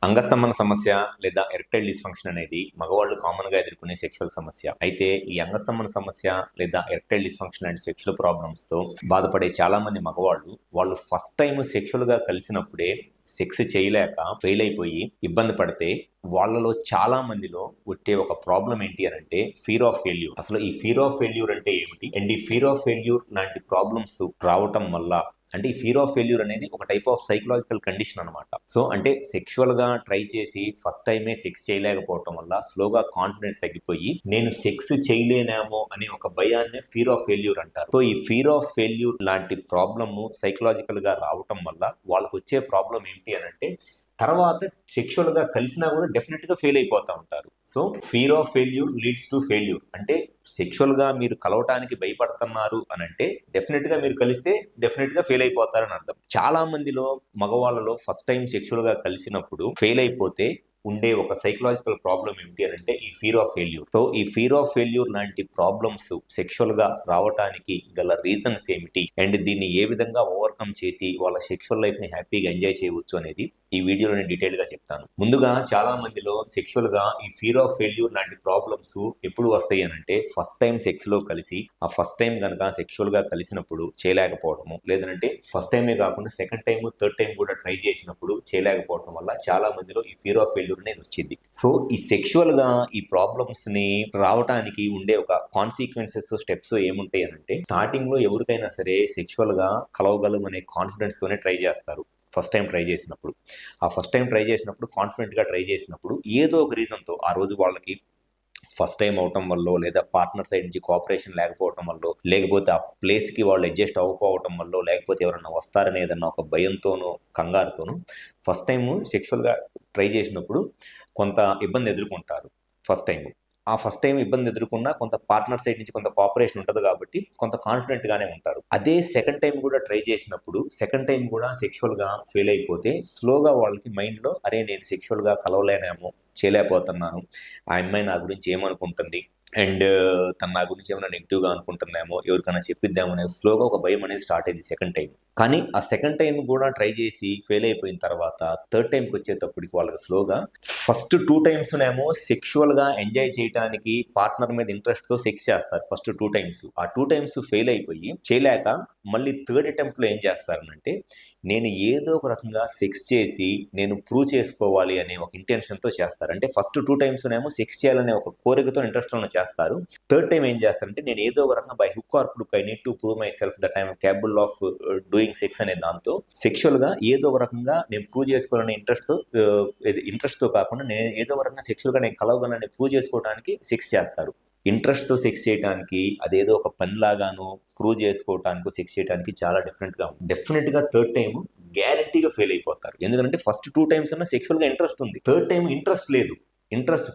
అంగస్తంభన సమస్య లేదా erectile dysfunction అనేది మగవాళ్ళు కామన్గా ఎదుర్కొనే సెక్షువల్ సమస్య. అయితే ఈ అంగస్తంభన సమస్య లేదా ఎరెక్టైల్ డిస్ఫంక్షన్ అండ్ సెక్షువల్ ప్రాబ్లమ్స్తో బాధపడే చాలా మంది మగవాళ్ళు వాళ్ళు ఫస్ట్ టైం సెక్షువల్గా కలిసినప్పుడే సెక్స్ చేయలేక ఫెయిల్ అయిపోయి ఇబ్బంది పడితే వాళ్ళలో చాలా మందిలో వచ్చే ఒక ప్రాబ్లం ఏంటి అని అంటే ఫియర్ ఆఫ్ ఫెయిల్యూర్. అసలు ఈ ఫియర్ ఆఫ్ ఫెయిల్యూర్ అంటే ఏమిటి అండ్ ఈ ఫియర్ ఆఫ్ ఫెయిల్యూర్ లాంటి ప్రాబ్లమ్స్ రావటం వల్ల అంటే ఈ ఫియర్ ఆఫ్ ఫెయిల్యూర్ అనేది ఒక టైప్ ఆఫ్ సైకలాజికల్ కండిషన్ అనమాట. సో అంటే సెక్షువల్గా ట్రై చేసి ఫస్ట్ టైమే సెక్స్ చేయలేకపోవటం వల్ల స్లోగా కాన్ఫిడెన్స్ తగ్గిపోయి నేను సెక్స్ చేయలేనేమో అనే ఒక భయాన్ని ఫియర్ ఆఫ్ ఫెయిల్యూర్ అంటారు. సో ఈ ఫియర్ ఆఫ్ ఫెయిల్యూర్ లాంటి ప్రాబ్లమ్ సైకలాజికల్గా రావటం వల్ల వాళ్ళకు వచ్చే ప్రాబ్లం ఏంటి అని అంటే తర్వాత సెక్షువల్గా కలిసినా కూడా డెఫినెట్గా ఫెయిల్ అయిపోతూ ఉంటారు. So fear of failure leads to failure. అంటే సెక్షువల్గా మీరు కలవటానికి భయపడుతున్నారు అని అంటే డెఫినెట్గా మీరు కలిస్తే డెఫినెట్గా ఫెయిల్ అయిపోతారని అర్థం. చాలా మందిలో మగవాళ్ళలో ఫస్ట్ టైం సెక్షువల్గా కలిసినప్పుడు ఫెయిల్ అయిపోతే ఉండే ఒక సైకలాజికల్ ప్రాబ్లం ఏంటి అని అంటే ఈ ఫియర్ ఆఫ్ ఫెయిల్యూర్. సో ఈ ఫియర్ ఆఫ్ ఫెయిల్యూర్ లాంటి ప్రాబ్లమ్స్ సెక్షువల్గా రావటానికి గల రీజన్స్ ఏమిటి అండ్ దీన్ని ఏ విధంగా ఓవర్కమ్ చేసి వాళ్ళ సెక్షువల్ లైఫ్ని హ్యాపీగా ఎంజాయ్ చేయవచ్చు అనేది ఈ వీడియోలో నేను డీటెయిల్గా చెప్తాను. ముందుగా చాలా మందిలో సెక్షువల్గా ఈ ఫియర్ ఆఫ్ ఫెయిల్యూర్ లాంటి ప్రాబ్లమ్స్ ఎప్పుడు వస్తాయి అని అంటే ఫస్ట్ టైం సెక్స్లో కలిసి ఆ ఫస్ట్ టైం కనుక సెక్షువల్గా కలిసినప్పుడు చేయలేకపోవటము, లేదంటే ఫస్ట్ టైమే కాకుండా సెకండ్ టైం థర్డ్ టైం కూడా ట్రై చేసినప్పుడు చేయలేకపోవటం వల్ల చాలా మందిలో ఈ ఫియర్ ఆఫ్ ఫెయిల్యూర్ అనేది వచ్చింది. సో ఈ సెక్షువల్గా ఈ ప్రాబ్లమ్స్ ని రావడానికి ఉండే ఒక కాన్సిక్వెన్సెస్ స్టెప్స్ ఏముంటాయి అని అంటే స్టార్టింగ్ లో ఎవరికైనా సరే సెక్షువల్ గా కలవగలం అనే కాన్ఫిడెన్స్ తోనే ట్రై చేస్తారు. ఫస్ట్ టైం ట్రై చేసినప్పుడు కాన్ఫిడెంట్గా ట్రై చేసినప్పుడు ఏదో ఒక రీజన్తో ఆ రోజు వాళ్ళకి ఫస్ట్ టైం అవటం వల్ల లేదా పార్ట్నర్ సైడ్ నుంచి కోఆపరేషన్ లేకపోవటం వల్ల లేకపోతే ఆ ప్లేస్కి వాళ్ళు అడ్జస్ట్ అవ్వకపోవటం వల్ల లేకపోతే ఎవరన్నా వస్తారనే ఏదన్నా ఒక భయంతోనో కంగారుతోనో ఫస్ట్ టైం సెక్షువల్గా ట్రై చేసినప్పుడు కొంత ఇబ్బంది ఎదుర్కొంటారు. ఆ ఫస్ట్ టైం ఇబ్బంది ఎదుర్కొన్నా కొంత పార్ట్నర్ సైడ్ నుంచి కొంత కోఆపరేషన్ ఉంటుంది కాబట్టి కొంత కాన్ఫిడెంట్గానే ఉంటారు. అదే సెకండ్ టైం కూడా ట్రై చేసినప్పుడు సెకండ్ టైం కూడా సెక్షువల్గా ఫెయిల్ అయిపోతే స్లోగా వాళ్ళకి మైండ్లో అరే నేను సెక్షువల్గా కలవలేనేమో, చేయలేకపోతున్నాను, ఆ అమ్మాయి నా గురించి ఏమనుకుంటుంది అండ్ తన నా గురించి ఏమైనా నెగిటివ్గా అనుకుంటుందేమో, ఎవరికైనా చెప్పిద్దామో అనేది స్లోగా ఒక భయం అనేది స్టార్ట్ అయింది సెకండ్ టైం. కానీ ఆ సెకండ్ టైం కూడా ట్రై చేసి ఫెయిల్ అయిపోయిన తర్వాత థర్డ్ టైంకి వచ్చేటప్పటికి వాళ్ళకి స్లోగా ఫస్ట్ 2 టైమ్స్నేమో సెక్షువల్గా ఎంజాయ్ చేయడానికి పార్ట్నర్ మీద ఇంట్రెస్ట్తో సెక్స్ చేస్తారు ఫస్ట్ 2 టైమ్స్. ఆ 2 టైమ్స్ ఫెయిల్ అయిపోయి చేయలేక మళ్ళీ థర్డ్ అటెంప్ట్లో ఏం చేస్తారనంటే నేను ఏదో ఒక రకంగా సెక్స్ చేసి నేను ప్రూవ్ చేసుకోవాలి అనే ఒక ఇంటెన్షన్తో చేస్తారు. అంటే ఫస్ట్ 2 టైమ్స్నేమో సెక్స్ చేయాలనే ఒక కోరికతో ఇంట్రెస్ట్తో చేస్తారు. థర్డ్ టైం ఏం చేస్తారంటే నేను ఏదో ఒక రకంగా by hook are crook I need to prove my self that I'm capable of doing sex అనే దాంతో సెక్షువల్గా ఏదో ఒక రకంగా నేను ప్రూవ్ చేసుకోవాలనే ఇంట్రెస్ట్తో కాకుండా నేను ఏదో ఒక రకంగా సెక్షువల్గా నేను కలవగలని ప్రూవ్ చేసుకోవడానికి సెక్స్ చేస్తారు. ఇంట్రెస్ట్తో సెక్స్ చేయడానికి అదేదో ఒక పనిలాగాను ప్రూవ్ చేసుకోవడానికి సెక్స్ చేయడానికి చాలా డిఫరెంట్గా ఉంది. డెఫినెట్గా థర్డ్ టైం గ్యారంటీగా ఫెయిల్ అయిపోతారు. ఎందుకంటే ఫస్ట్ 2 టైమ్స్ అన్నా సెక్షువల్గా ఇంట్రెస్ట్ ఉంది, థర్డ్ టైం ఇంట్రెస్ట్ లేదు.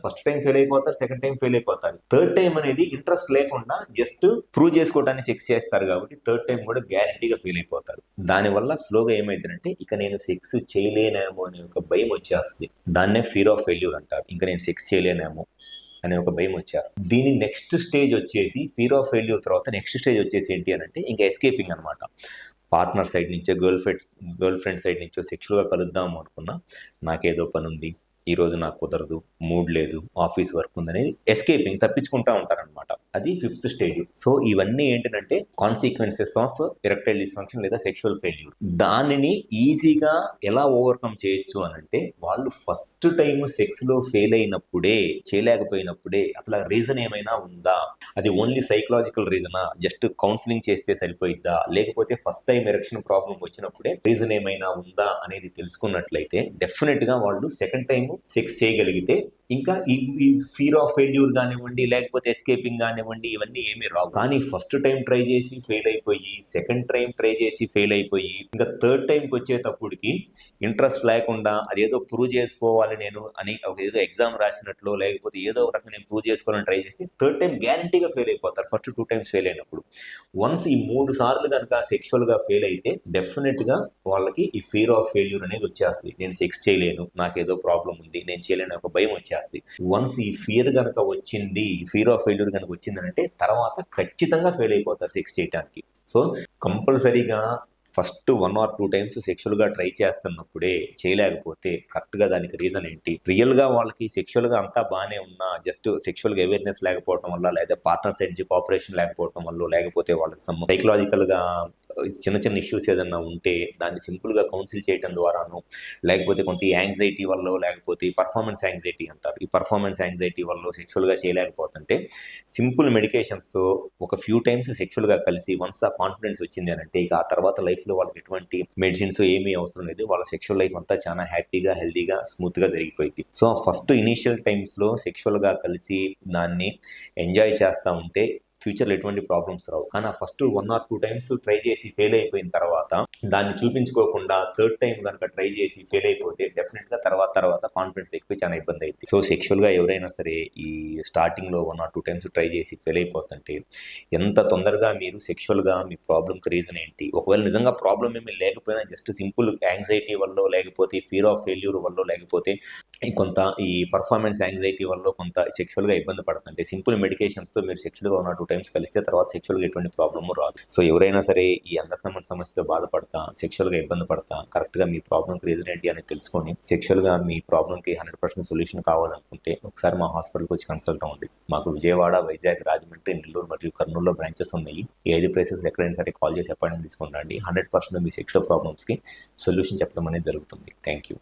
ఫస్ట్ టైం ఫెయిల్ అయిపోతారు, సెకండ్ టైం ఫెయిల్ అయిపోతారు. థర్డ్ టైం అనేది ఇంట్రెస్ట్ లేకుండా జస్ట్ ప్రూవ్ చేసుకోవడానికి సెక్స్ చేస్తారు కాబట్టి థర్డ్ టైం కూడా గ్యారంటీగా ఫెయిల్ అయిపోతారు. దానివల్ల స్లోగా ఏమైందంటే ఇక నేను సెక్స్ చేయలేనేమో అనే ఒక భయం వచ్చేస్తుంది. దాన్నే ఫియర్ ఆఫ్ ఫెయిల్యూర్ అంటారు. ఇంకా నేను సెక్స్ చేయలేనేమో అనే ఒక భయం వచ్చేస్తుంది. దీని నెక్స్ట్ స్టేజ్ వచ్చేసి ఫియర్ ఆఫ్ ఫెయిల్యూర్ తర్వాత నెక్స్ట్ స్టేజ్ వచ్చేసి ఏంటి అని అంటే ఇంకా ఎస్కేపింగ్ అనమాట. పార్ట్నర్ సైడ్ నుంచో గర్ల్ ఫ్రెండ్ సైడ్ నుంచో సెక్షువల్గా కలుద్దాము అనుకున్నా నాకేదో పని ఉంది, ఈరోజు నాకు కుదరదు, మూడ్ లేదు, ఆఫీస్ వర్క్ ఉందనేది ఎస్కేపింగ్ తప్పించుకుంటా ఉంటారనమాట. అది 5th స్టేజ్. సో ఇవన్నీ ఏంటంటే కాన్సిక్వెన్సెస్ ఆఫ్ ఎరెక్టైల్ డిస్ఫంక్షన్ లేదా సెక్షువల్ ఫెయిల్యూర్. దానిని ఈజీగా ఎలా ఓవర్కమ్ చేయొచ్చు అని అంటే వాళ్ళు ఫస్ట్ టైం సెక్స్లో ఫెయిల్ అయినప్పుడే చేయలేకపోయినప్పుడే అసలు రీజన్ ఏమైనా ఉందా, అది ఓన్లీ సైకలాజికల్ రీజనా, జస్ట్ కౌన్సిలింగ్ చేస్తే సరిపోయిద్దా, లేకపోతే ఫస్ట్ టైం ఎరెక్షన్ ప్రాబ్లం వచ్చినప్పుడే రీజన్ ఏమైనా ఉందా అనేది తెలుసుకున్నట్లయితే డెఫినెట్గా వాళ్ళు సెకండ్ టైం సెక్స్ చేయగలిగితే ఇంకా ఈ ఫియర్ ఆఫ్ ఫెయిల్యూర్ కానివ్వండి లేకపోతే ఎస్కేపింగ్ కానివ్వండి ఇవన్నీ ఏమీ రావు. కానీ ఫస్ట్ టైం ట్రై చేసి ఫెయిల్ అయిపోయి సెకండ్ టైం ట్రై చేసి ఫెయిల్ అయిపోయి ఇంకా థర్డ్ టైంకి వచ్చేటప్పటికి ఇంట్రెస్ట్ లేకుండా అదేదో ప్రూవ్ చేసుకోవాలి నేను అని ఏదో ఎగ్జామ్ రాసినట్లు లేకపోతే ఏదో ఒక రకంగా నేను ప్రూవ్ చేసుకోవాలని ట్రై చేస్తే థర్డ్ టైం గ్యారంటీగా ఫెయిల్ అయిపోతారు ఫస్ట్ 2 టైమ్స్ ఫెయిల్ అయినప్పుడు. వన్స్ ఈ 3 సార్లు కనుక సెక్షువల్గా ఫెయిల్ అయితే డెఫినెట్గా వాళ్ళకి ఈ ఫియర్ ఆఫ్ ఫెయిల్యూర్ అనేది వచ్చేస్తుంది. నేను సెక్స్ చేయలేను, నాకేదో ప్రాబ్లం ఉంది, నేను చేయలేని ఒక భయం వచ్చేస్తుంది. వన్స్ ఈ ఫియర్ కనుక వచ్చింది, ఫియర్ ఆఫ్ ఫెయిల్యూర్ కనుక వచ్చిందంటే తర్వాత ఖచ్చితంగా ఫెయిల్ అయిపోతారు సెక్స్ చేయడానికి. సో కంపల్సరీగా ఫస్ట్ 1 ఆర్ 2 టైమ్స్ సెక్షువల్‌గా ట్రై చేస్తున్నప్పుడే చేయలేకపోతే కరెక్ట్‌గా దానికి రీజన్ ఏంటి? రియల్‌గా వాళ్ళకి సెక్షువల్‌గా అంతా బానే ఉన్నా జస్ట్ సెక్షువల్‌గా అవేర్‌నెస్ లేకపోవటం వల్ల, లేదా పార్ట్నర్ సైడ్ నుంచి కోఆపరేషన్ లేకపోవటం వల్లో, లేకపోతే వాళ్ళకి సైకలాజికల్‌గా చిన్న చిన్న ఇష్యూస్ ఏదన్నా ఉంటే దాన్ని సింపుల్‌గా కౌన్సిల్ చేయటం ద్వారానో, లేకపోతే కొంత యాంగ్జైటీ వల్లో, లేకపోతే పర్ఫార్మెన్స్ యాంగ్జైటీ అంటారు. ఈ పర్ఫార్మెన్స్ యాంగ్జైటీ వల్లో సెక్షువల్‌గా చేయలేకపోతుంటే సింపుల్ మెడికేషన్స్‌తో ఒక ఫ్యూ టైమ్స్ సెక్షువల్‌గా కలిసి వన్స్ ఆ కాన్ఫిడెన్స్ వచ్చింది అనంటే ఇక ఆ తర్వాత లైఫ్‌లో వాళ్ళకి ఎటువంటి మెడిసిన్స్ ఏమీ అవసరం లేదు. వాళ్ళ సెక్షువల్ లైఫ్ అంతా చాలా హ్యాపీగా, హెల్తీగా, స్మూత్‌గా జరిగిపోయిద్ది. సో, ఫస్ట్ ఇనీషియల్ టైమ్స్‌లో సెక్షువల్‌గా కలిసి దాన్ని ఎంజాయ్ చేస్తా ఉంటే ఫ్యూచర్‌లో ఎటువంటి ప్రాబ్లమ్స్ రావు. కానీ ఆ ఫస్ట్ 1 ఆర్ 2 టైమ్స్ ట్రై చేసి ఫెయిల్ అయిపోయిన తర్వాత దాన్ని చూపించుకోకుండా థర్డ్ టైమ్ గనక ట్రై చేసి ఫెయిల్ అయిపోతే డెఫినిట్‌గా తర్వాత కాన్ఫిడెన్స్ తగ్గిపోయి చాలా ఇబ్బంది అయిద్ది. సో, సెక్షువల్‌గా ఎవరైనా సరే ఈ స్టార్టింగ్‌లో 1 ఆర్ 2 టైమ్స్ ట్రై చేసి ఫెయిల్ అయిపోతుంటే ఎంత తొందరగా మీరు సెక్షువల్‌గా మీ ప్రాబ్లమ్‌కి రీజన్ ఏంటి? ఒకవేళ నిజంగా ప్రాబ్లమ్ ఏమీ లేకపోయినా జస్ట్ సింపుల్ యాంగ్జైటీ వల్లో, లేకపోతే ఫియర్ ఆఫ్ ఫెయిల్యూర్ వల్లో, లేకపోతే కొంత ఈ పర్ఫార్మెన్స్ యాంగ్జైటీ వల్లో కొంత సెక్షువల్‌గా ఇబ్బంది పడుతుంటే సింపుల్ మెడికేషన్స్‌తో మీరు సెక్షువల్‌గా 1 ఆర్ 2 టైమ్స్ కలిస్తే తర్వాత సెక్షువల్‌గా ఎటువంటి ప్రాబ్లమ్ రాదు. సో, ఎవరైనా సరే ఈ అండర్‌స్టాండింగ్ సమస్యతో బాధపడతా, సెక్షువల్‌గా ఇబ్బంది పడతా కరెక్ట్‌గా మీ ప్రాబ్లమ్‌కి రీజన్ ఏంటి అనేది తెలుసుకొని సెక్షువల్‌గా మీ ప్రాబ్లమ్‌కి 100% సొల్యూషన్ కావాలనుకుంటే ఒకసారి మా హాస్పిటల్‌కి వచ్చి కన్సల్ట్ అవ్వండి. మాకు విజయవాడ, వైజాగ్, రాజమండ్రి, నెల్లూరు మరియు కర్నూలులో బ్రాంచెస్ ఉన్నాయి. ఈ 5 ప్లేసెస్ ఎక్కడైనా సరే కాల్ చేసి అపాయింట్మెంట్ తీసుకొని రండి. 100% మీ సెక్షువల్ ప్రాబ్లమ్స్‌కి సొల్యూషన్ చెప్పడం అనేది జరుగుతుంది. Thank you.